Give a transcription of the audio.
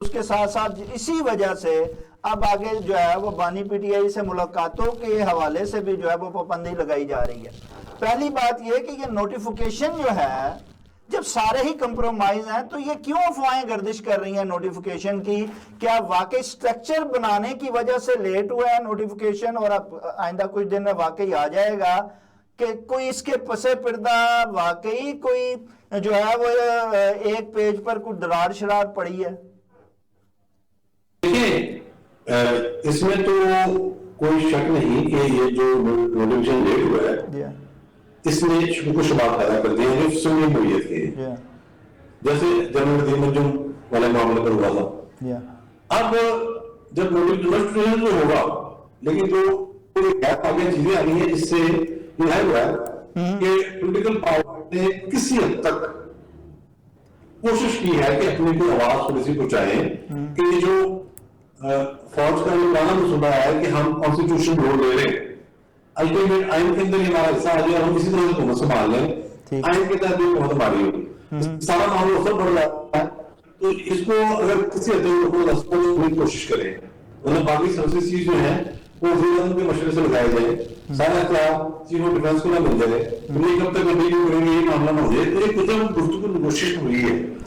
اس کے ساتھ ساتھ اسی وجہ سے اب آگے جو ہے وہ بانی پی ٹی آئی سے ملاقاتوں کے حوالے سے بھی جو ہے وہ پابندی لگائی جا رہی ہے. پہلی بات یہ کہ یہ نوٹیفیکیشن جو ہے جب سارے ہی کمپرومائز ہیں تو یہ کیوں افواہیں گردش کر رہی ہیں نوٹیفیکیشن کی؟ کیا واقعی سٹرکچر بنانے کی وجہ سے لیٹ ہوا ہے نوٹیفیکیشن اور اب آئندہ کچھ دن میں واقعی آ جائے گا کہ کوئی اس کے پس پردہ واقعی کوئی جو ہے وہ ایک پیج پر کوئی دراڑ شرار پڑی ہے؟ دیکھیں اس میں تو کوئی شک نہیں کہ یہ جو نوٹیفیکیشن لیٹ ہوا ہے اس نے شکوک و شبہات پیدا کر دیے ہیں جو سنی ہوئی تھی. جیسے جنرل ندیم انجم والے معاملے پر ہوا تھا. اب جب نوٹیفیکیشن تو ہوگا لیکن جو گیپ آگے چیزیں آ گئی ہیں جس سے یہ ہوا ہے کہ پولیٹیکل پاور نے کسی حد تک کوشش کی ہے کہ اپنی کوئی آواز تھوڑی سی پہنچائیں کہ یہ جو فوج کا یہ پرانا منصوبہ ہے کہ ہم کانسٹیٹیوشن روڈ لے رہے ہیں الٹیمیٹ آئین کے اندر یہ ہمارا حصہ آ جائے ہم اسی طرح سے حکومت سنبھال لیں آئین کے تحت بھی حکومت ہماری ہوگی سارا معاملہ اثر پڑ رہا ہے. تو اس کو اگر کسی حد تک حکومت پوری کوشش کرے مطلب باقی سروسز جو ہیں وہ وزیر اعظم کے مشورے سے لگائے جائیں سارا اختیار چیف آف ڈیفینس کو نہ مل جائے یہ کب تک کریں گے یہ معاملہ نہ ہو جائے. تو ایک گفتگو کوشش ہوئی ہے